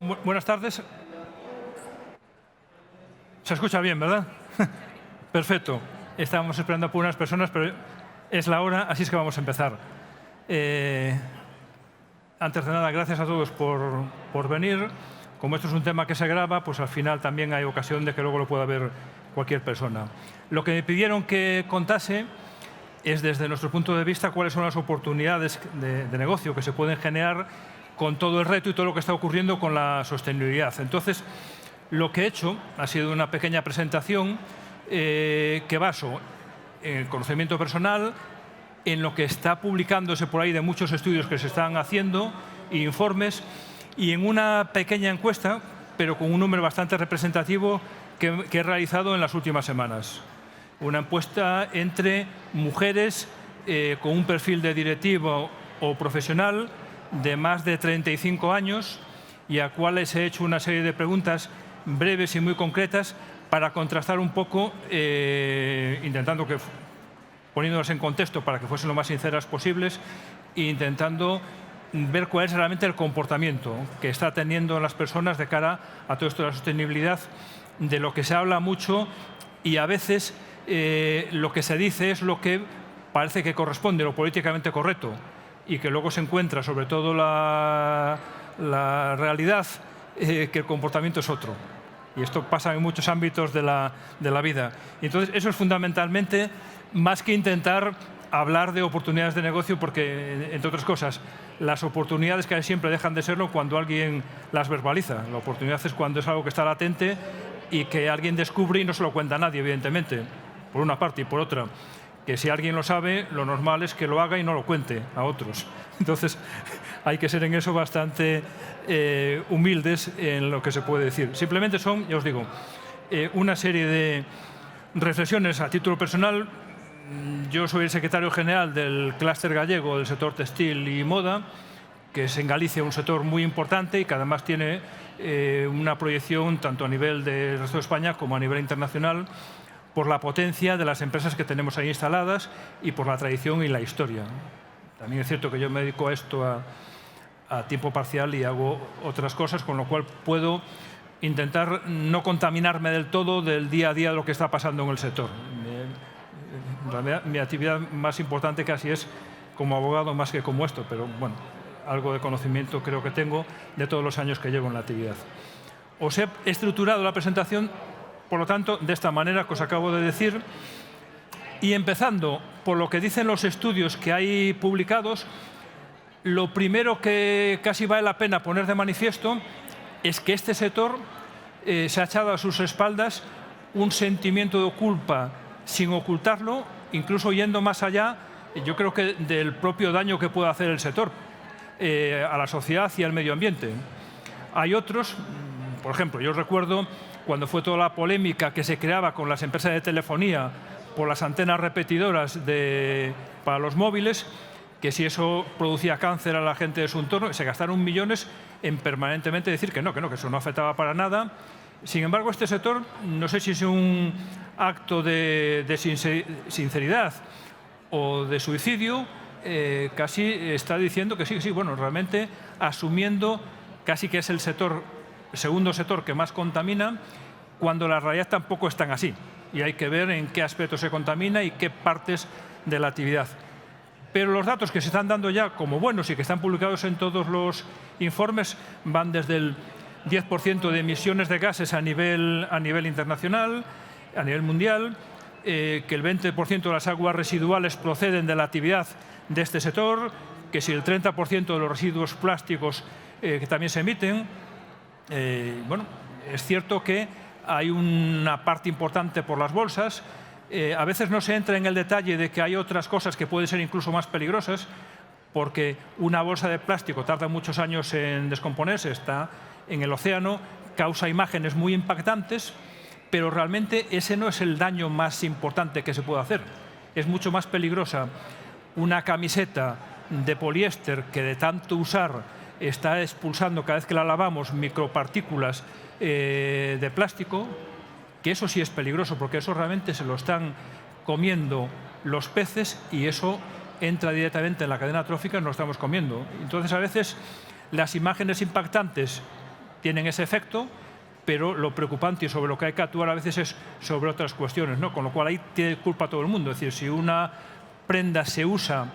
Buenas tardes. Se escucha bien, ¿verdad? Perfecto. Estábamos esperando por unas personas, pero es la hora, así es que vamos a empezar. Antes de nada, gracias a todos por venir. Como esto es un tema que se graba, pues al final también hay ocasión de que luego lo pueda ver cualquier persona. Lo que me pidieron que contase es, desde nuestro punto de vista, cuáles son las oportunidades de negocio que se pueden generar con todo el reto y todo lo que está ocurriendo con la sostenibilidad. Entonces, lo que he hecho ha sido una pequeña presentación que baso en el conocimiento personal, en lo que está publicándose por ahí de muchos estudios que se están haciendo, informes, y en una pequeña encuesta, pero con un número bastante representativo que he realizado en las últimas semanas. Una encuesta entre mujeres con un perfil de directivo o profesional de más de 35 años y a cuales he hecho una serie de preguntas breves y muy concretas para contrastar un poco, intentando que, poniéndolas en contexto para que fuesen lo más sinceras posibles, e intentando ver cuál es realmente el comportamiento que está teniendo las personas de cara a todo esto de la sostenibilidad, de lo que se habla mucho y a veces lo que se dice es lo que parece que corresponde, lo políticamente correcto, y que luego se encuentra, sobre todo la realidad, que el comportamiento es otro. Y esto pasa en muchos ámbitos de la vida. Y entonces, eso es fundamentalmente, más que intentar hablar de oportunidades de negocio, porque, entre otras cosas, las oportunidades casi siempre dejan de serlo cuando alguien las verbaliza. La oportunidad es cuando es algo que está latente y que alguien descubre y no se lo cuenta a nadie, evidentemente, por una parte, y por otra, que si alguien lo sabe, lo normal es que lo haga y no lo cuente a otros. Entonces, hay que ser en eso bastante humildes en lo que se puede decir. Simplemente son, ya os digo, una serie de reflexiones a título personal. Yo soy el secretario general del clúster gallego del sector textil y moda, que es en Galicia un sector muy importante y que además tiene una proyección tanto a nivel del resto de España como a nivel internacional, por la potencia de las empresas que tenemos ahí instaladas y por la tradición y la historia. También es cierto que yo me dedico a esto a tiempo parcial y hago otras cosas, con lo cual puedo intentar no contaminarme del todo del día a día de lo que está pasando en el sector. En realidad, mi actividad más importante casi es como abogado más que como esto, pero bueno, algo de conocimiento creo que tengo de todos los años que llevo en la actividad. Os he estructurado la presentación, por lo tanto, de esta manera que os acabo de decir, y empezando por lo que dicen los estudios que hay publicados, lo primero que casi vale la pena poner de manifiesto es que este sector se ha echado a sus espaldas un sentimiento de culpa sin ocultarlo, incluso yendo más allá, yo creo que del propio daño que puede hacer el sector a la sociedad y al medio ambiente. Hay otros, por ejemplo, yo recuerdo cuando fue toda la polémica que se creaba con las empresas de telefonía por las antenas repetidoras para los móviles, que si eso producía cáncer a la gente de su entorno, se gastaron millones en permanentemente decir que eso no afectaba para nada. Sin embargo, este sector, no sé si es un acto de sinceridad o de suicidio, casi está diciendo que sí, bueno, realmente asumiendo casi que es el segundo sector que más contamina, cuando la realidad tampoco es tan así. Y hay que ver en qué aspectos se contamina y qué partes de la actividad. Pero los datos que se están dando ya como buenos y que están publicados en todos los informes van desde el 10% de emisiones de gases a nivel internacional, a nivel mundial, que el 20% de las aguas residuales proceden de la actividad de este sector, que si el 30% de los residuos plásticos que también se emiten. Bueno, es cierto que hay una parte importante por las bolsas. A veces no se entra en el detalle de que hay otras cosas que pueden ser incluso más peligrosas, porque una bolsa de plástico tarda muchos años en descomponerse, está en el océano, causa imágenes muy impactantes, pero realmente ese no es el daño más importante que se puede hacer. Es mucho más peligrosa una camiseta de poliéster que de tanto usar está expulsando cada vez que la lavamos micropartículas de plástico, que eso sí es peligroso, porque eso realmente se lo están comiendo los peces y eso entra directamente en la cadena trófica y nos lo estamos comiendo. Entonces, a veces, las imágenes impactantes tienen ese efecto, pero lo preocupante y sobre lo que hay que actuar a veces es sobre otras cuestiones, ¿no? Con lo cual ahí tiene culpa todo el mundo. Es decir, si una prenda se usa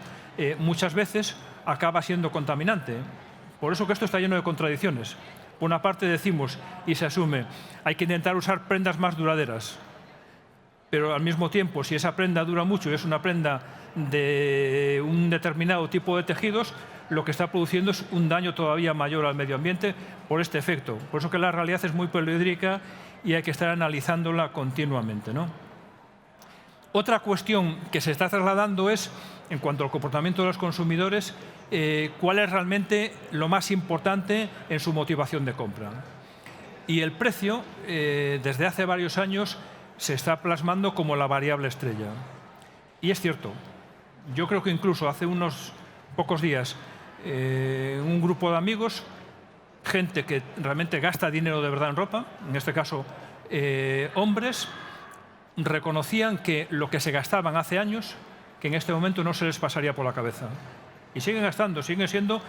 muchas veces, acaba siendo contaminante. Por eso que esto está lleno de contradicciones. Por una parte decimos, y se asume, hay que intentar usar prendas más duraderas. Pero al mismo tiempo, si esa prenda dura mucho y es una prenda de un determinado tipo de tejidos, lo que está produciendo es un daño todavía mayor al medio ambiente por este efecto. Por eso que la realidad es muy poliédrica y hay que estar analizándola continuamente, ¿no? Otra cuestión que se está trasladando es, en cuanto al comportamiento de los consumidores, cuál es realmente lo más importante en su motivación de compra. Y el precio, desde hace varios años, se está plasmando como la variable estrella. Y es cierto. Yo creo que incluso hace unos pocos días un grupo de amigos, gente que realmente gasta dinero de verdad en ropa, en este caso hombres, reconocían que lo que se gastaban hace años, que en este momento no se les pasaría por la cabeza. Y siguen gastando, siguen siendo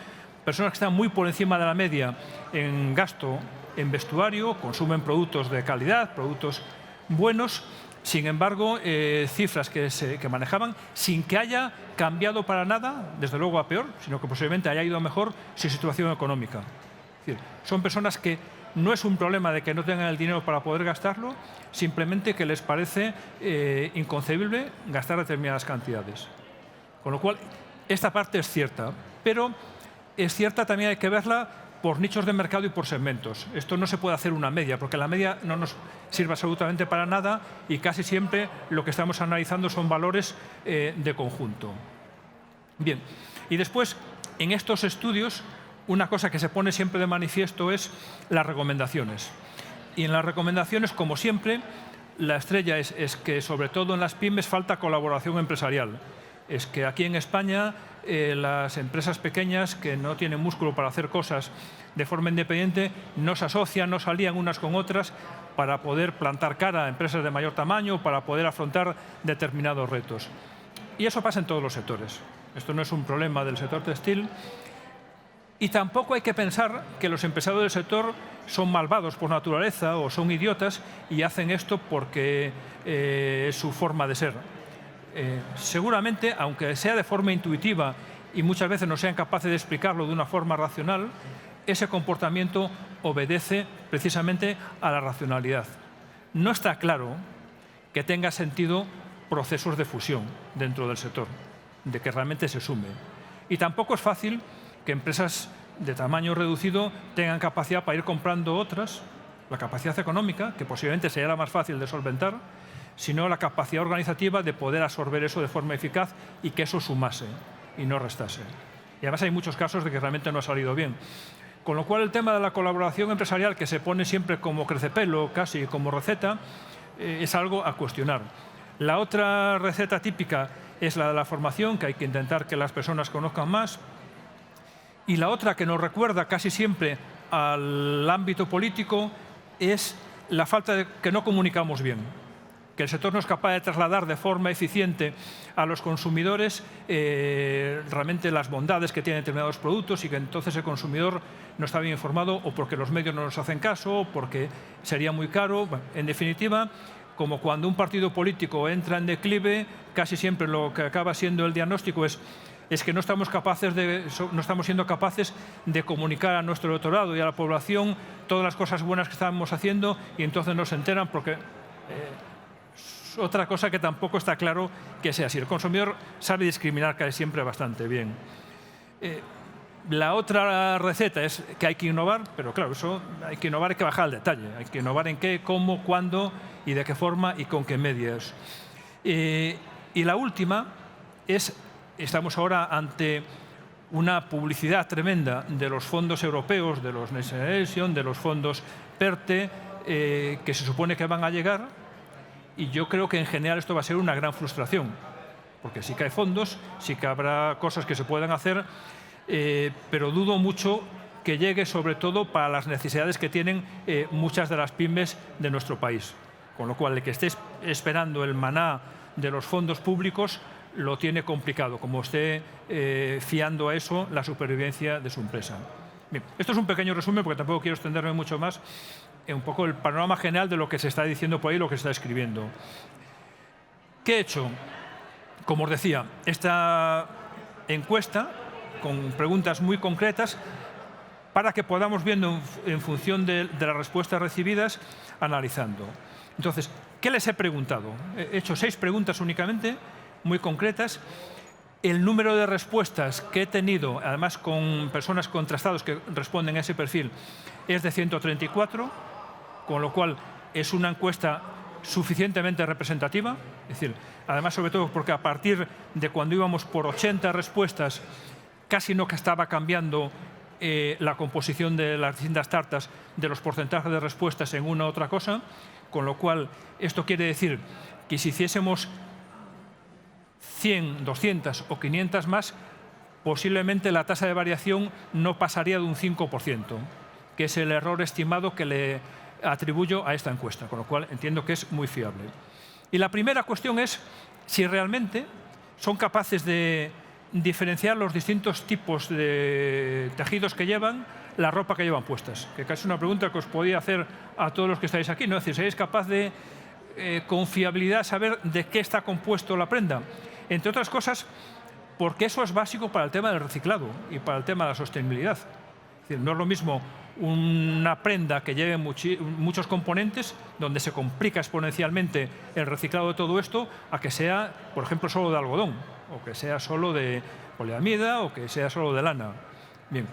personas que están muy por encima de la media en gasto en vestuario, consumen productos de calidad, productos buenos. Sin embargo, cifras que manejaban sin que haya cambiado para nada, desde luego a peor, sino que posiblemente haya ido a mejor su situación económica. Es decir, son personas que no es un problema de que no tengan el dinero para poder gastarlo, simplemente que les parece inconcebible gastar determinadas cantidades. Con lo cual, esta parte es cierta, pero es cierta también hay que verla por nichos de mercado y por segmentos. Esto no se puede hacer una media, porque la media no nos sirve absolutamente para nada y casi siempre lo que estamos analizando son valores de conjunto. Bien, y después, en estos estudios, una cosa que se pone siempre de manifiesto es las recomendaciones. Y en las recomendaciones, como siempre, la estrella es que, sobre todo en las pymes, falta colaboración empresarial. Es que aquí en España las empresas pequeñas que no tienen músculo para hacer cosas de forma independiente no se asocian, no se alían unas con otras para poder plantar cara a empresas de mayor tamaño, para poder afrontar determinados retos. Y eso pasa en todos los sectores. Esto no es un problema del sector textil. Y tampoco hay que pensar que los empresarios del sector son malvados por naturaleza o son idiotas y hacen esto porque es su forma de ser. Seguramente, aunque sea de forma intuitiva y muchas veces no sean capaces de explicarlo de una forma racional, ese comportamiento obedece precisamente a la racionalidad. No está claro que tenga sentido procesos de fusión dentro del sector, de que realmente se sume. Y tampoco es fácil que empresas de tamaño reducido tengan capacidad para ir comprando otras, la capacidad económica, que posiblemente sería la más fácil de solventar, sino la capacidad organizativa de poder absorber eso de forma eficaz y que eso sumase y no restase. Y además hay muchos casos de que realmente no ha salido bien. Con lo cual el tema de la colaboración empresarial, que se pone siempre como crecepelo, casi como receta, es algo a cuestionar. La otra receta típica es la de la formación, que hay que intentar que las personas conozcan más. Y la otra que nos recuerda casi siempre al ámbito político es la falta de que no comunicamos bien. Que el sector no es capaz de trasladar de forma eficiente a los consumidores realmente las bondades que tienen determinados productos y que entonces el consumidor no está bien informado o porque los medios no nos hacen caso o porque sería muy caro. Bueno, en definitiva, como cuando un partido político entra en declive, casi siempre lo que acaba siendo el diagnóstico es que no estamos siendo capaces de comunicar a nuestro electorado y a la población todas las cosas buenas que estamos haciendo y entonces no se enteran porque otra cosa que tampoco está claro que sea así. El consumidor sabe discriminar casi siempre bastante bien. La otra receta es que hay que innovar, pero claro, eso hay que innovar, hay que bajar al detalle. Hay que innovar en qué, cómo, cuándo y de qué forma y con qué medios. Y la última es, estamos ahora ante una publicidad tremenda de los fondos europeos, de los Next Generation, de los fondos PERTE, que se supone que van a llegar. Y yo creo que en general esto va a ser una gran frustración, porque sí que hay fondos, sí que habrá cosas que se puedan hacer, pero dudo mucho que llegue sobre todo para las necesidades que tienen muchas de las pymes de nuestro país. Con lo cual, el que esté esperando el maná de los fondos públicos lo tiene complicado, como esté fiando a eso la supervivencia de su empresa. Bien, esto es un pequeño resumen, porque tampoco quiero extenderme mucho más, un poco el panorama general de lo que se está diciendo por ahí, lo que se está escribiendo. ¿Qué he hecho? Como os decía, esta encuesta con preguntas muy concretas para que podamos viendo en función de las respuestas recibidas, analizando. Entonces, ¿qué les he preguntado? He hecho 6 preguntas únicamente, muy concretas. El número de respuestas que he tenido, además con personas contrastadas que responden a ese perfil, es de 134, con lo cual es una encuesta suficientemente representativa. Es decir, además, sobre todo porque a partir de cuando íbamos por 80 respuestas, casi no que estaba cambiando la composición de las distintas tartas de los porcentajes de respuestas en una u otra cosa, con lo cual esto quiere decir que si hiciésemos 100, 200 o 500 más, posiblemente la tasa de variación no pasaría de un 5%, que es el error estimado que le atribuyo a esta encuesta, con lo cual entiendo que es muy fiable. Y la primera cuestión es si realmente son capaces de diferenciar los distintos tipos de tejidos que llevan, la ropa que llevan puestas, que casi es una pregunta que os podía hacer a todos los que estáis aquí, ¿no? Es decir, ¿seréis capaz de, con fiabilidad, saber de qué está compuesto la prenda? Entre otras cosas, porque eso es básico para el tema del reciclado y para el tema de la sostenibilidad. Es decir, no es lo mismo una prenda que lleve muchos componentes, donde se complica exponencialmente el reciclado de todo esto, a que sea, por ejemplo, solo de algodón, o que sea solo de poliamida, o que sea solo de lana. Bien.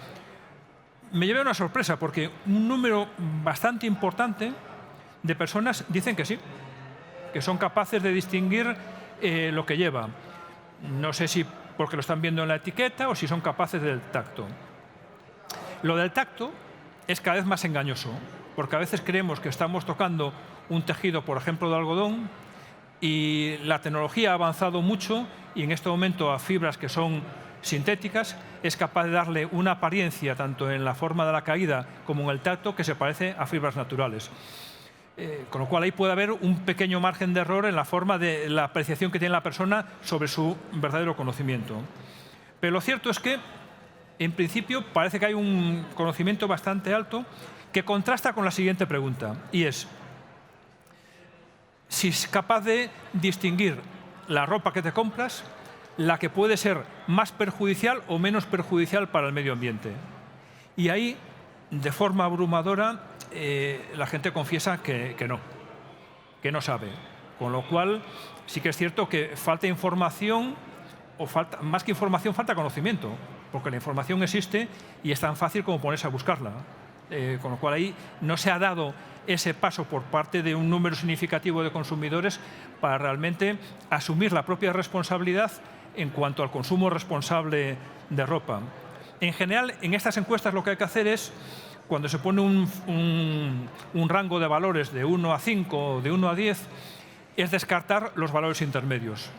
Me llevé una sorpresa, porque un número bastante importante de personas dicen que sí, que son capaces de distinguir lo que lleva. No sé si porque lo están viendo en la etiqueta o si son capaces del tacto. Lo del tacto es cada vez más engañoso, porque a veces creemos que estamos tocando un tejido, por ejemplo, de algodón, y la tecnología ha avanzado mucho y en este momento a fibras que son sintéticas es capaz de darle una apariencia, tanto en la forma de la caída como en el tacto, que se parece a fibras naturales. Con lo cual ahí puede haber un pequeño margen de error en la forma de la apreciación que tiene la persona sobre su verdadero conocimiento. Pero lo cierto es que, en principio, parece que hay un conocimiento bastante alto que contrasta con la siguiente pregunta, y es si es capaz de distinguir la ropa que te compras, la que puede ser más perjudicial o menos perjudicial para el medio ambiente. Y ahí, de forma abrumadora, la gente confiesa que no sabe. Con lo cual, sí que es cierto que falta información, o más que información, falta conocimiento, porque la información existe y es tan fácil como ponerse a buscarla. Con lo cual ahí no se ha dado ese paso por parte de un número significativo de consumidores para realmente asumir la propia responsabilidad en cuanto al consumo responsable de ropa. En general, en estas encuestas lo que hay que hacer es, cuando se pone un rango de valores de 1 a 5 o de 1 a 10, es descartar los valores intermedios,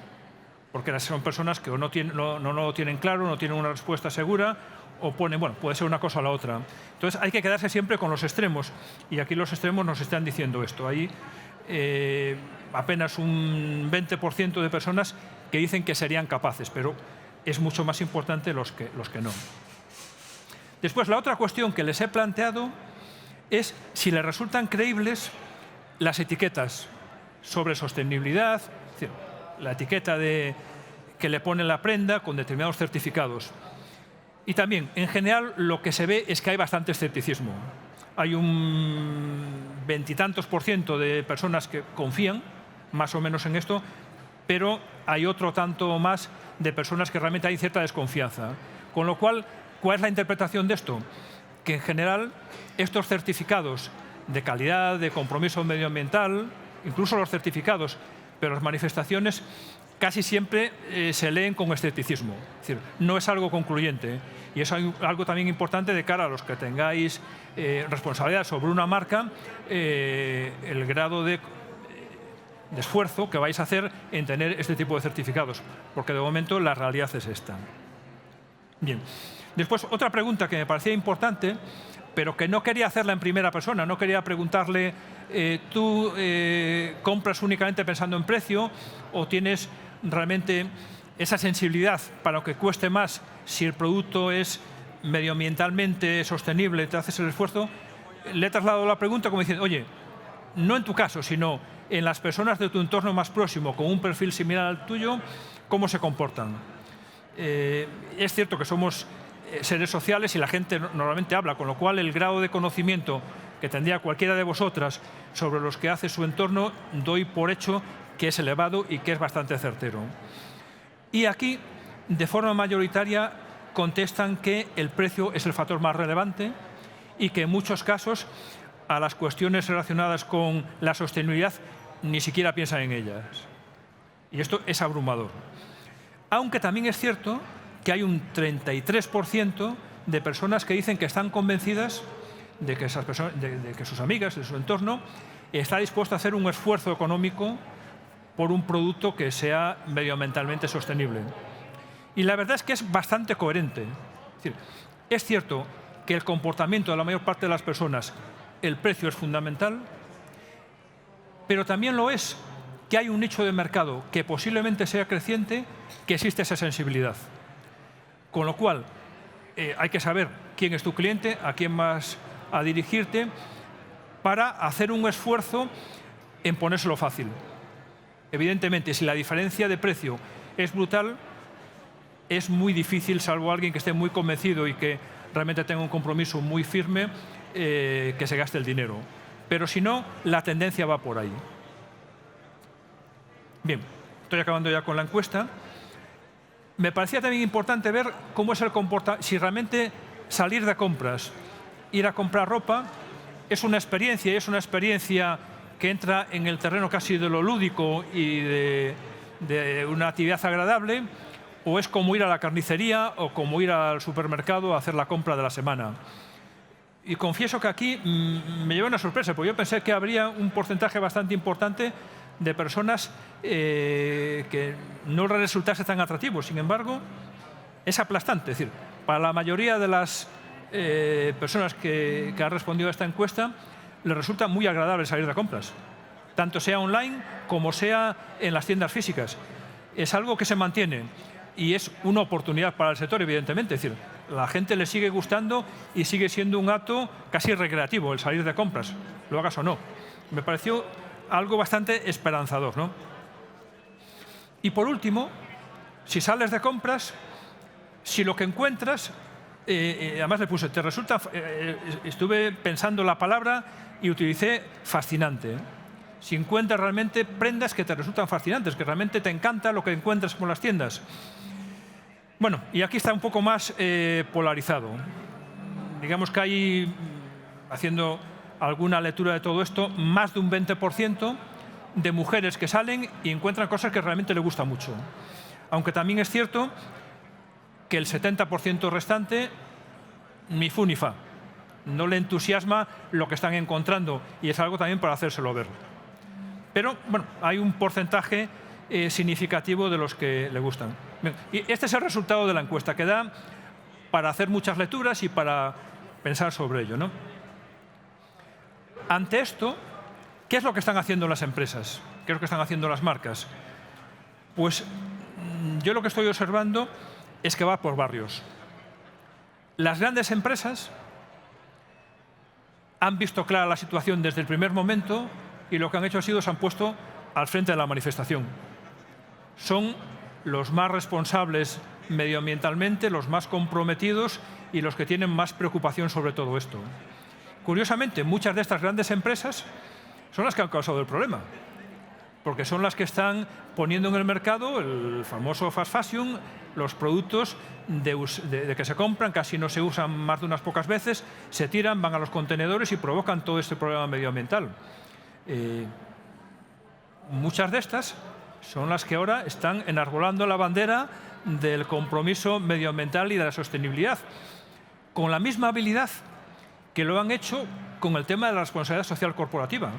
porque son personas que no lo tienen claro, no tienen una respuesta segura, o ponen, bueno, puede ser una cosa o la otra. Entonces hay que quedarse siempre con los extremos, y aquí los extremos nos están diciendo esto. Hay apenas un 20% de personas que dicen que serían capaces, pero es mucho más importante los que no. Después, la otra cuestión que les he planteado es si les resultan creíbles las etiquetas sobre sostenibilidad, es decir, la etiqueta que le pone la prenda con determinados certificados. Y también, en general, lo que se ve es que hay bastante escepticismo. Hay un 20 y tantos % de personas que confían más o menos en esto, pero hay otro tanto más de personas que realmente hay cierta desconfianza. Con lo cual, ¿cuál es la interpretación de esto? Que en general estos certificados de calidad, de compromiso medioambiental, incluso los certificados, pero las manifestaciones casi siempre se leen con escepticismo. Es decir, no es algo concluyente. Y es algo también importante de cara a los que tengáis responsabilidad sobre una marca, el grado de esfuerzo que vais a hacer en tener este tipo de certificados, porque de momento la realidad es esta. Bien. Después, otra pregunta que me parecía importante, pero que no quería hacerla en primera persona, no quería preguntarle, ¿tú compras únicamente pensando en precio o tienes realmente esa sensibilidad para que cueste más si el producto es medioambientalmente sostenible, te haces el esfuerzo, le he trasladado la pregunta como diciendo, oye, no en tu caso, sino en las personas de tu entorno más próximo, con un perfil similar al tuyo, ¿cómo se comportan? Es cierto que somos seres sociales y la gente normalmente habla, con lo cual el grado de conocimiento que tendría cualquiera de vosotras sobre los que hace su entorno, doy por hecho que es elevado y que es bastante certero. Y aquí, de forma mayoritaria, contestan que el precio es el factor más relevante y que en muchos casos a las cuestiones relacionadas con la sostenibilidad ni siquiera piensan en ellas. Y esto es abrumador. Aunque también es cierto que hay un 33% de personas que dicen que están convencidas de que, de que sus amigas, de su entorno, está dispuesto a hacer un esfuerzo económico por un producto que sea medioambientalmente sostenible. Y la verdad es que es bastante coherente. Es decir, es cierto que el comportamiento de la mayor parte de las personas, el precio es fundamental, pero también lo es que hay un nicho de mercado que posiblemente sea creciente, que existe esa sensibilidad. Con lo cual, hay que saber quién es tu cliente, a quién vas a dirigirte, para hacer un esfuerzo en ponérselo fácil. Evidentemente, si la diferencia de precio es brutal, es muy difícil, salvo alguien que esté muy convencido y que realmente tenga un compromiso muy firme, que se gaste el dinero. Pero si no, la tendencia va por ahí. Bien, estoy acabando ya con la encuesta. Me parecía también importante ver cómo es el comportamiento, si realmente salir de compras, ir a comprar ropa, es una experiencia, y es una experiencia que entra en el terreno casi de lo lúdico y de una actividad agradable, o es como ir a la carnicería o como ir al supermercado a hacer la compra de la semana. Y confieso que aquí me lleva una sorpresa, porque yo pensé que habría un porcentaje bastante importante de personas que no resultase tan atractivo. Sin embargo, es aplastante. Es decir, para la mayoría de las personas que han respondido a esta encuesta, les resulta muy agradable salir de compras, tanto sea online como sea en las tiendas físicas. Es algo que se mantiene y es una oportunidad para el sector, evidentemente. Es decir, la gente le sigue gustando y sigue siendo un acto casi recreativo el salir de compras, lo hagas o no. Me pareció algo bastante esperanzador, ¿no? Y por último, si sales de compras, si lo que encuentras, además le puse, te resulta, estuve pensando la palabra y utilicé fascinante, ¿eh? Si encuentras realmente prendas que te resultan fascinantes, que realmente te encanta lo que encuentras por las tiendas. Bueno, y aquí está un poco más polarizado. Digamos que hay, haciendo alguna lectura de todo esto, más de un 20% de mujeres que salen y encuentran cosas que realmente les gusta mucho. Aunque también es cierto que el 70% restante, ni fu ni fa. No le entusiasma lo que están encontrando y es algo también para hacérselo ver. Pero, bueno, hay un porcentaje significativo de los que le gustan. Bien, y este es el resultado de la encuesta, que da para hacer muchas lecturas y para pensar sobre ello, ¿no? Ante esto, ¿qué es lo que están haciendo las empresas? ¿Qué es lo que están haciendo las marcas? Pues yo lo que estoy observando es que va por barrios. Las grandes empresas han visto clara la situación desde el primer momento y lo que han hecho ha sido se han puesto al frente de la manifestación. Son los más responsables medioambientalmente, los más comprometidos y los que tienen más preocupación sobre todo esto. Curiosamente, muchas de estas grandes empresas son las que han causado el problema, porque son las que están poniendo en el mercado el famoso fast fashion, los productos de que se compran, casi no se usan más de unas pocas veces, se tiran, van a los contenedores y provocan todo este problema medioambiental. Muchas de estas son las que ahora están enarbolando la bandera del compromiso medioambiental y de la sostenibilidad, con la misma habilidad que lo han hecho con el tema de la responsabilidad social corporativa,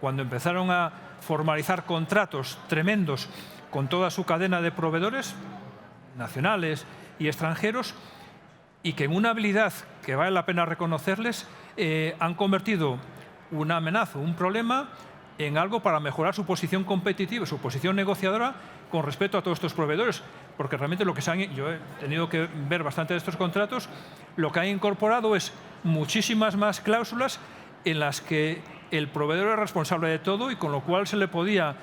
cuando empezaron a formalizar contratos tremendos con toda su cadena de proveedores, nacionales y extranjeros, y que en una habilidad que vale la pena reconocerles, han convertido una amenaza, un problema, en algo para mejorar su posición competitiva, su posición negociadora con respecto a todos estos proveedores, porque realmente yo he tenido que ver bastante de estos contratos, lo que han incorporado es muchísimas más cláusulas en las que el proveedor es responsable de todo y con lo cual se le podía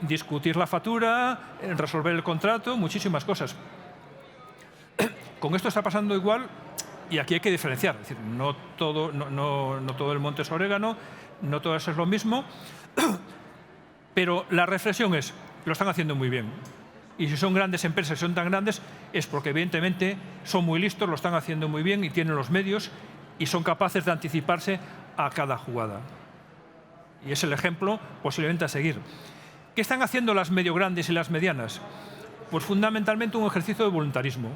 discutir la factura, resolver el contrato, muchísimas cosas. Con esto está pasando igual y aquí hay que diferenciar, es decir, no todo el monte es orégano, no todo eso es lo mismo, pero la reflexión es, lo están haciendo muy bien. Y si son grandes empresas, si son tan grandes, es porque evidentemente son muy listos, lo están haciendo muy bien y tienen los medios y son capaces de anticiparse a cada jugada. Y es el ejemplo posiblemente a seguir. ¿Qué están haciendo las medio grandes y las medianas? Pues fundamentalmente un ejercicio de voluntarismo.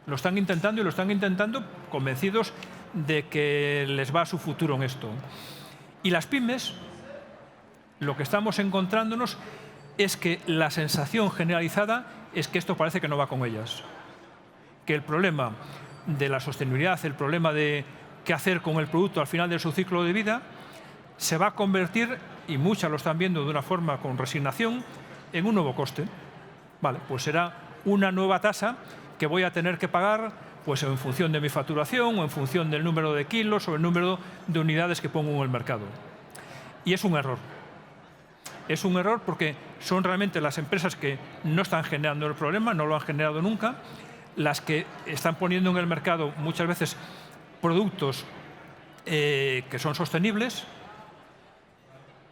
Lo están intentando y lo están intentando convencidos de que les va su futuro en esto. Y las pymes, lo que estamos encontrándonos es que la sensación generalizada es que esto parece que no va con ellas. Que el problema de la sostenibilidad, el problema de qué hacer con el producto al final de su ciclo de vida, se va a convertir, y muchas lo están viendo de una forma con resignación, en un nuevo coste. Vale, pues será una nueva tasa que voy a tener que pagar pues en función de mi facturación o en función del número de kilos o el número de unidades que pongo en el mercado. Y es un error. Es un error porque son realmente las empresas que no están generando el problema, no lo han generado nunca, las que están poniendo en el mercado muchas veces productos que son sostenibles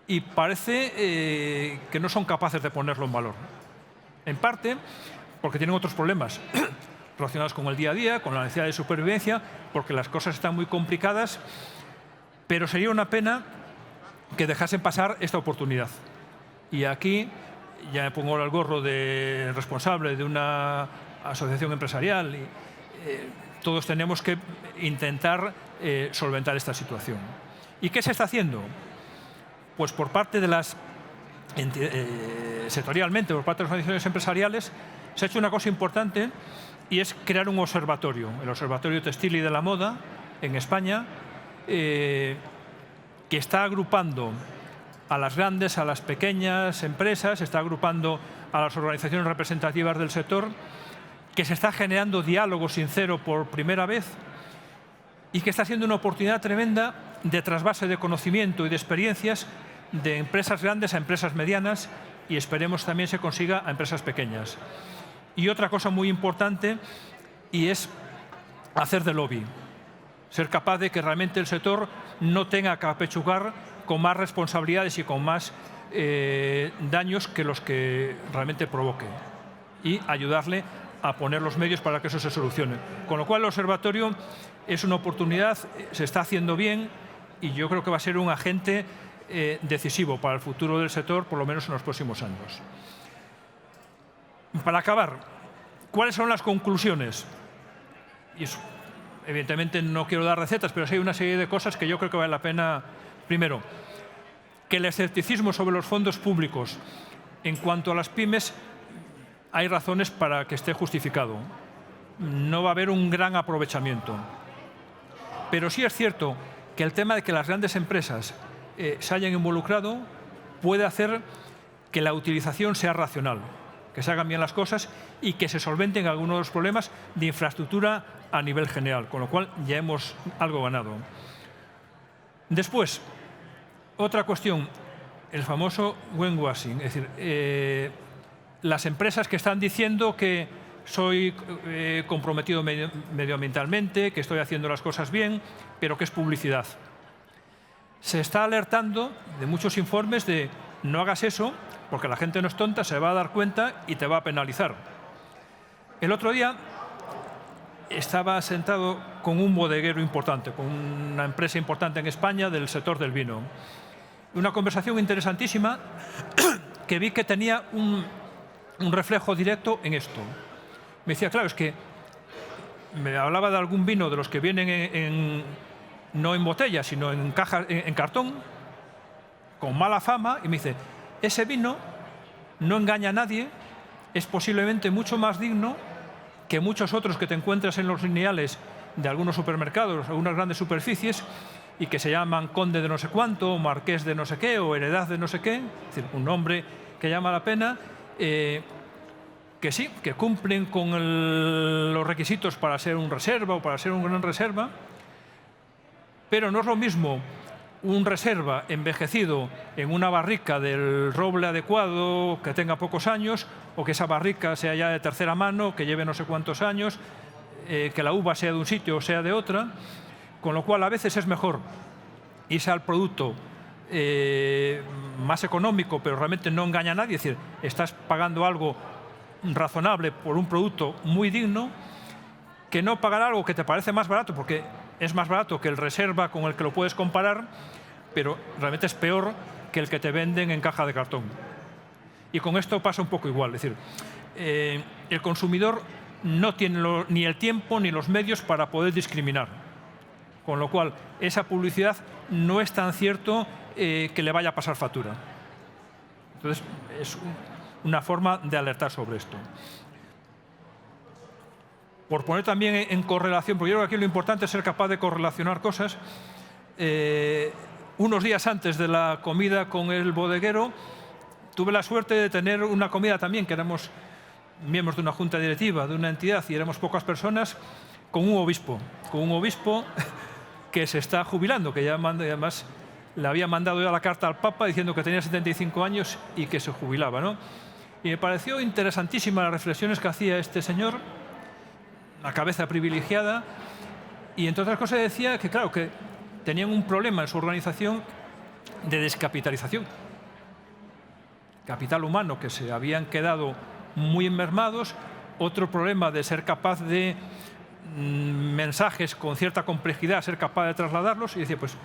y parece que no son capaces de ponerlo en valor. En parte porque tienen otros problemas relacionados con el día a día, con la necesidad de supervivencia, porque las cosas están muy complicadas, pero sería una pena que dejasen pasar esta oportunidad. Y aquí ya me pongo el gorro de responsable de una asociación empresarial y todos tenemos que intentar solventar esta situación. ¿Y qué se está haciendo? Pues por parte de las sectorialmente, por parte de las organizaciones empresariales, se ha hecho una cosa importante y es crear un observatorio, el Observatorio Textil y de la Moda en España, que está agrupando a las grandes, a las pequeñas empresas, está agrupando a las organizaciones representativas del sector, que se está generando diálogo sincero por primera vez y que está siendo una oportunidad tremenda de trasvase de conocimiento y de experiencias de empresas grandes a empresas medianas y esperemos también se consiga a empresas pequeñas. Y otra cosa muy importante y es hacer de lobby, ser capaz de que realmente el sector no tenga que apechugar con más responsabilidades y con más daños que los que realmente provoque y ayudarle a poner los medios para que eso se solucione. Con lo cual el observatorio es una oportunidad, se está haciendo bien y yo creo que va a ser un agente decisivo para el futuro del sector, por lo menos en los próximos años. Para acabar, ¿cuáles son las conclusiones? Y eso, evidentemente no quiero dar recetas, pero sí hay una serie de cosas que yo creo que vale la pena. Primero, que el escepticismo sobre los fondos públicos en cuanto a las pymes hay razones para que esté justificado. No va a haber un gran aprovechamiento. Pero sí es cierto que el tema de que las grandes empresas se hayan involucrado puede hacer que la utilización sea racional, que se hagan bien las cosas y que se solventen algunos de los problemas de infraestructura a nivel general, con lo cual ya hemos algo ganado. Después, otra cuestión, el famoso greenwashing, es decir, las empresas que están diciendo que soy comprometido medioambientalmente, que estoy haciendo las cosas bien, pero que es publicidad. Se está alertando de muchos informes de no hagas eso, porque la gente no es tonta, se va a dar cuenta y te va a penalizar. El otro día estaba sentado con un bodeguero importante, con una empresa importante en España del sector del vino. Una conversación interesantísima que vi que tenía un reflejo directo en esto. Me decía, claro, es que me hablaba de algún vino de los que vienen no en botella, sino en caja, en cartón, con mala fama, y me dice, ese vino no engaña a nadie, es posiblemente mucho más digno que muchos otros que te encuentras en los lineales de algunos supermercados, algunas grandes superficies, y que se llaman conde de no sé cuánto, o marqués de no sé qué, o heredad de no sé qué, es decir, un nombre que llama la pena, que sí, que cumplen con los requisitos para ser un reserva o para ser un gran reserva, pero no es lo mismo un reserva envejecido en una barrica del roble adecuado, que tenga pocos años, o que esa barrica sea ya de tercera mano, que lleve no sé cuántos años, que la uva sea de un sitio o sea de otra, con lo cual a veces es mejor irse al producto más económico, pero realmente no engaña a nadie, es decir, estás pagando algo razonable por un producto muy digno, que no pagar algo que te parece más barato, porque es más barato que el reserva con el que lo puedes comparar, pero realmente es peor que el que te venden en caja de cartón. Y con esto pasa un poco igual, es decir, el consumidor no tiene ni el tiempo ni los medios para poder discriminar, con lo cual esa publicidad no es tan cierto que le vaya a pasar factura. Entonces, es una forma de alertar sobre esto. Por poner también en correlación, porque yo creo que aquí lo importante es ser capaz de correlacionar cosas. Unos días antes de la comida con el bodeguero, tuve la suerte de tener una comida también, que éramos miembros de una junta directiva, de una entidad, y éramos pocas personas, con un obispo que se está jubilando, que ya además le había mandado ya la carta al Papa diciendo que tenía 75 años y que se jubilaba, ¿no? Y me pareció interesantísima las reflexiones que hacía este señor, la cabeza privilegiada, y entre otras cosas decía que, claro, que tenían un problema en su organización de descapitalización. Capital humano, que se habían quedado muy mermados, otro problema de ser capaz de mensajes con cierta complejidad, ser capaz de trasladarlos, y decía, pues,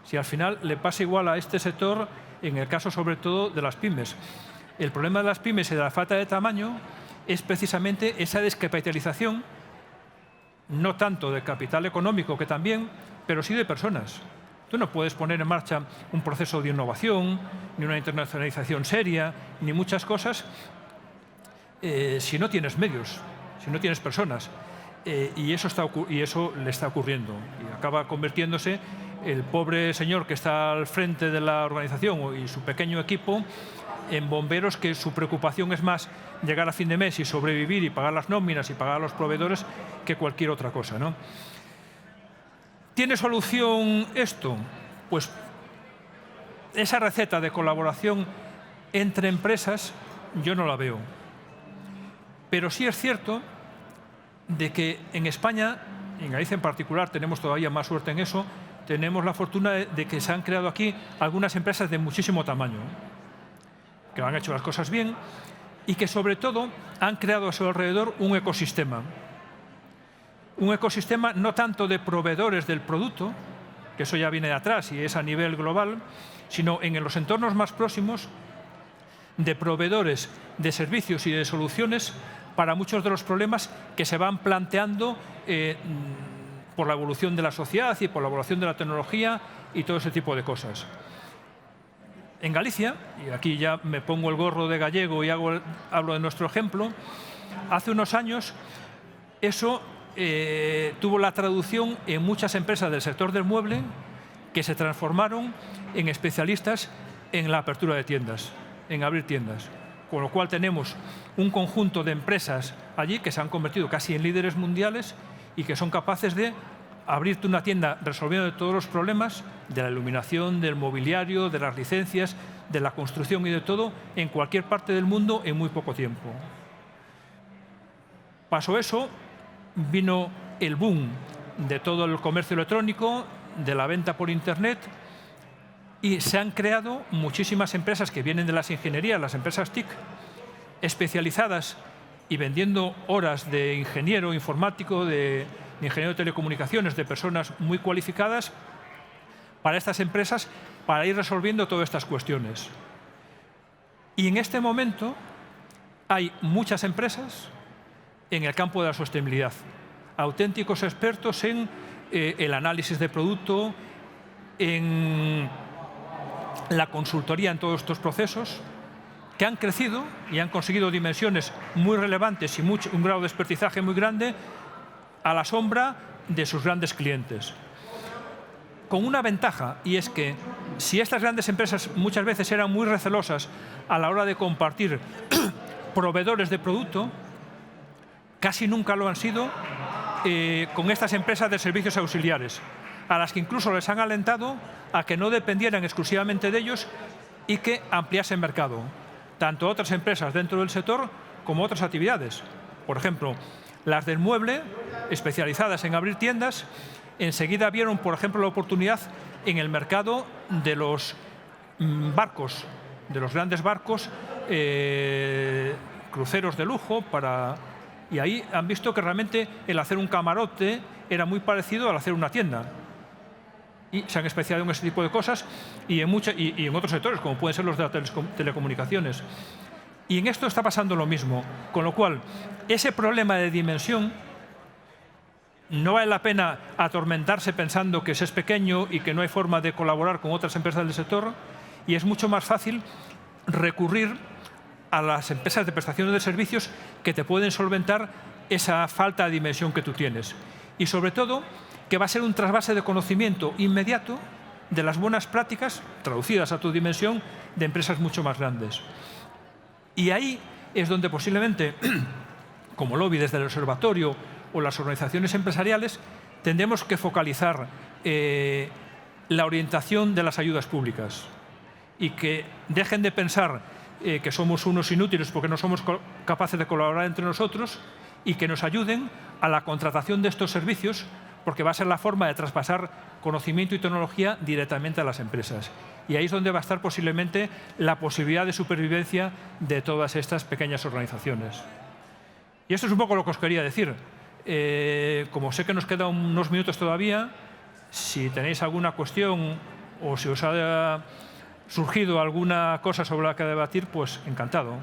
si al final le pasa igual a este sector, en el caso sobre todo de las pymes. El problema de las pymes y de la falta de tamaño es precisamente esa descapitalización, no tanto de capital económico, que también, pero sí de personas. Tú no puedes poner en marcha un proceso de innovación, ni una internacionalización seria, ni muchas cosas, si no tienes medios, si no tienes personas. Y eso le está ocurriendo. Y acaba convirtiéndose el pobre señor que está al frente de la organización y su pequeño equipo en bomberos, que su preocupación es más llegar a fin de mes y sobrevivir y pagar las nóminas y pagar a los proveedores que cualquier otra cosa, ¿no? ¿Tiene solución esto? Pues esa receta de colaboración entre empresas yo no la veo. Pero sí es cierto de que en España, y en Galicia en particular, tenemos todavía más suerte en eso, tenemos la fortuna de que se han creado aquí algunas empresas de muchísimo tamaño, que han hecho las cosas bien y que sobre todo han creado a su alrededor un ecosistema. Un ecosistema no tanto de proveedores del producto, que eso ya viene de atrás y es a nivel global, sino en los entornos más próximos de proveedores de servicios y de soluciones para muchos de los problemas que se van planteando por la evolución de la sociedad y por la evolución de la tecnología y todo ese tipo de cosas. En Galicia, y aquí ya me pongo el gorro de gallego y hablo de nuestro ejemplo, hace unos años eso tuvo la traducción en muchas empresas del sector del mueble que se transformaron en especialistas en la apertura de tiendas, en abrir tiendas. Con lo cual tenemos un conjunto de empresas allí que se han convertido casi en líderes mundiales y que son capaces de abrirte una tienda resolviendo todos los problemas de la iluminación, del mobiliario, de las licencias, de la construcción y de todo en cualquier parte del mundo en muy poco tiempo. Pasó eso, vino el boom de todo el comercio electrónico, de la venta por Internet, y se han creado muchísimas empresas que vienen de las ingenierías, las empresas TIC, especializadas y vendiendo horas de ingeniero informático, de ingeniero de telecomunicaciones, de personas muy cualificadas para estas empresas, para ir resolviendo todas estas cuestiones. Y en este momento hay muchas empresas en el campo de la sostenibilidad, auténticos expertos en el análisis de producto, en la consultoría en todos estos procesos, que han crecido y han conseguido dimensiones muy relevantes y un grado de expertizaje muy grande a la sombra de sus grandes clientes. con una ventaja, y es que si estas grandes empresas muchas veces eran muy recelosas a la hora de compartir proveedores de producto, casi nunca lo han sido con estas empresas de servicios auxiliares, a las que incluso les han alentado a que no dependieran exclusivamente de ellos y que ampliasen mercado, tanto otras empresas dentro del sector como otras actividades. Por ejemplo, las del mueble, especializadas en abrir tiendas, enseguida vieron, por ejemplo, la oportunidad en el mercado de los barcos, de los grandes barcos, cruceros de lujo, y ahí han visto que realmente el hacer un camarote era muy parecido al hacer una tienda. Y se han especializado en ese tipo de cosas y en otros sectores, como pueden ser los de las telecomunicaciones. Y en esto está pasando lo mismo, con lo cual ese problema de dimensión no vale la pena atormentarse pensando que se es pequeño y que no hay forma de colaborar con otras empresas del sector, y es mucho más fácil recurrir a las empresas de prestación de servicios que te pueden solventar esa falta de dimensión que tú tienes. Y sobre todo, que va a ser un trasvase de conocimiento inmediato de las buenas prácticas, traducidas a tu dimensión, de empresas mucho más grandes. Y ahí es donde posiblemente, como lobby desde el observatorio o las organizaciones empresariales, tendremos que focalizar la orientación de las ayudas públicas y que dejen de pensar que somos unos inútiles porque no somos capaces de colaborar entre nosotros, y que nos ayuden a la contratación de estos servicios, porque va a ser la forma de traspasar conocimiento y tecnología directamente a las empresas. Y ahí es donde va a estar posiblemente la posibilidad de supervivencia de todas estas pequeñas organizaciones. Y esto es un poco lo que os quería decir. Como sé que nos quedan unos minutos todavía, si tenéis alguna cuestión o si os ha surgido alguna cosa sobre la que debatir, pues encantado.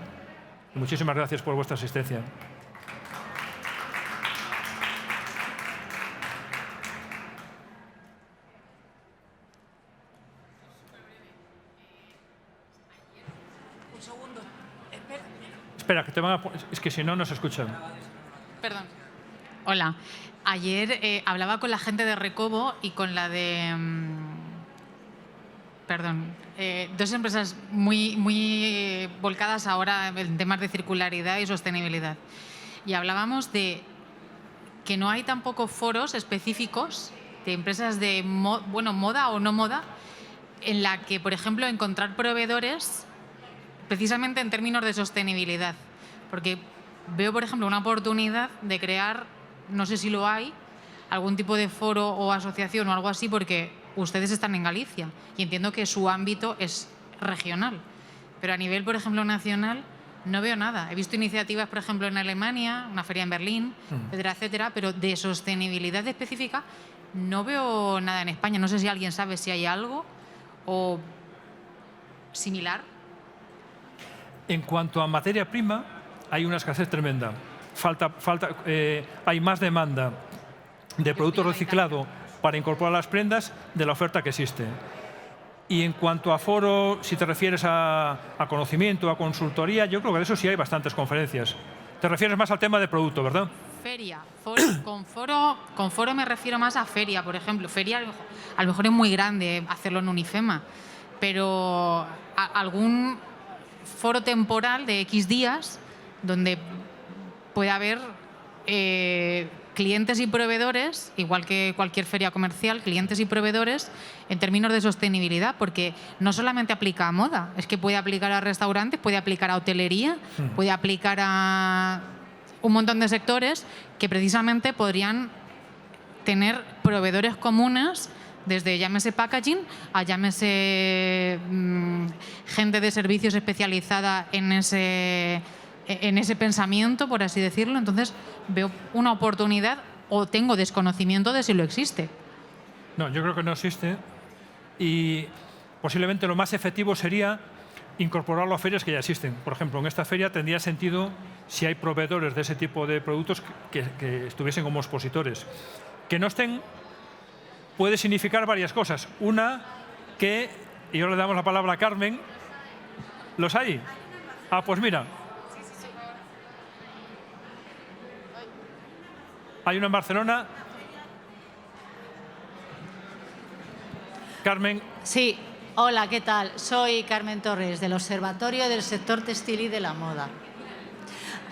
Y muchísimas gracias por vuestra asistencia. Espera, que te van a... Es que si no, no se escuchan. Perdón. Hola. Ayer hablaba con la gente de Recobo y con la de... dos empresas muy volcadas ahora en temas de circularidad y sostenibilidad. Y hablábamos de que no hay tampoco foros específicos de empresas de moda o no moda, en la que, por ejemplo, encontrar proveedores precisamente en términos de sostenibilidad. Porque veo, por ejemplo, una oportunidad de crear, no sé si lo hay, algún tipo de foro o asociación o algo así, porque ustedes están en Galicia y entiendo que su ámbito es regional. Pero a nivel, por ejemplo, nacional, no veo nada. He visto iniciativas, por ejemplo, en Alemania, una feria en Berlín, etcétera, etcétera, pero de sostenibilidad específica no veo nada en España. No sé si alguien sabe si hay algo o similar. En cuanto a materia prima, hay una escasez tremenda. Hay más demanda de producto reciclado para incorporar las prendas de la oferta que existe. Y en cuanto a foro, si te refieres a conocimiento, a consultoría, yo creo que de eso sí hay bastantes conferencias. Te refieres más al tema de producto, ¿verdad? Feria. Con foro me refiero más a feria, por ejemplo. Feria a lo mejor es muy grande hacerlo en Unifema, pero algún foro temporal de X días donde puede haber clientes y proveedores, igual que cualquier feria comercial, clientes y proveedores en términos de sostenibilidad, porque no solamente aplica a moda, es que puede aplicar a restaurantes, puede aplicar a hotelería, puede aplicar a un montón de sectores que precisamente podrían tener proveedores comunes, desde llámese packaging a llámese gente de servicios especializada en ese pensamiento, por así decirlo. Entonces veo una oportunidad o tengo desconocimiento de si lo existe. No, yo creo que no existe, y posiblemente lo más efectivo sería incorporarlo a ferias que ya existen. Por ejemplo, en esta feria tendría sentido si hay proveedores de ese tipo de productos que estuviesen como expositores. Que no estén puede significar varias cosas. Una, que, y ahora le damos la palabra a Carmen, ¿los hay? Ah, pues mira. Hay una en Barcelona. Carmen. Sí, hola, ¿qué tal? Soy Carmen Torres, del Observatorio del Sector Textil y de la Moda.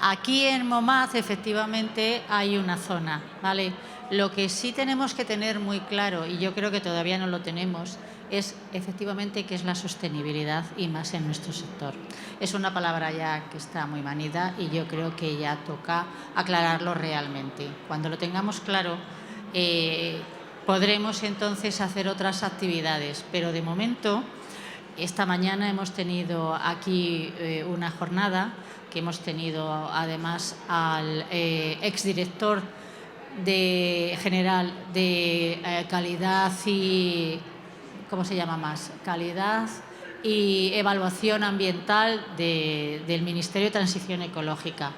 Aquí en Momaz, efectivamente, hay una zona, ¿vale? Lo que sí tenemos que tener muy claro, y yo creo que todavía no lo tenemos, es efectivamente qué es la sostenibilidad y más en nuestro sector. Es una palabra ya que está muy manida y yo creo que ya toca aclararlo realmente. Cuando lo tengamos claro, podremos entonces hacer otras actividades, pero de momento, esta mañana hemos tenido aquí una jornada que hemos tenido además al exdirector general de calidad y, ¿cómo se llama más? Calidad y evaluación ambiental del Ministerio de Transición Ecológica.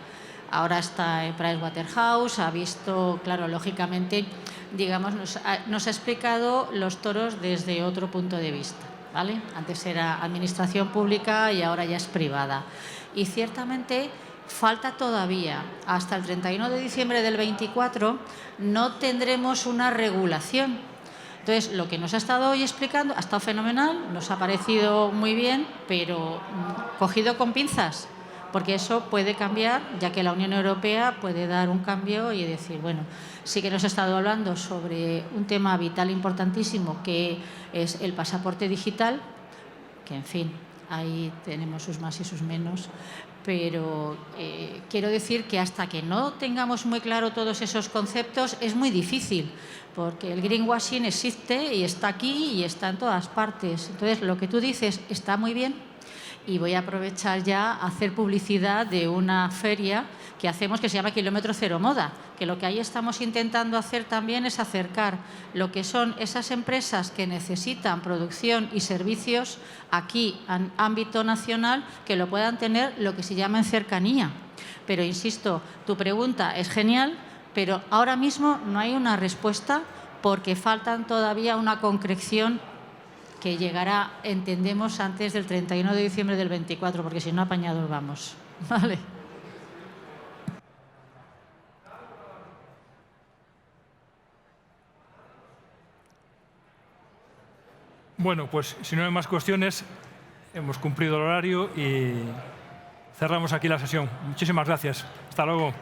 Ahora está en Pricewaterhouse, ha visto, claro, lógicamente, digamos, nos ha explicado los toros desde otro punto de vista, ¿vale? Antes era administración pública y ahora ya es privada. Y ciertamente falta todavía, hasta el 31 de diciembre del 24, no tendremos una regulación. Entonces, lo que nos ha estado hoy explicando ha estado fenomenal, nos ha parecido muy bien, pero cogido con pinzas, porque eso puede cambiar, ya que la Unión Europea puede dar un cambio y decir, bueno, sí que nos ha estado hablando sobre un tema vital importantísimo, que es el pasaporte digital, que, en fin, ahí tenemos sus más y sus menos, pero quiero decir que hasta que no tengamos muy claro todos esos conceptos es muy difícil, porque el greenwashing existe y está aquí y está en todas partes. Entonces, lo que tú dices está muy bien y voy a aprovechar ya a hacer publicidad de una feria que hacemos que se llama Kilómetro Cero Moda, que lo que ahí estamos intentando hacer también es acercar lo que son esas empresas que necesitan producción y servicios aquí en ámbito nacional, que lo puedan tener lo que se llama en cercanía. Pero insisto, tu pregunta es genial, pero ahora mismo no hay una respuesta porque faltan todavía una concreción que llegará, entendemos, antes del 31 de diciembre del 24, porque si no, apañados vamos. ¿Vale? Bueno, pues si no hay más cuestiones, hemos cumplido el horario y cerramos aquí la sesión. Muchísimas gracias. Hasta luego.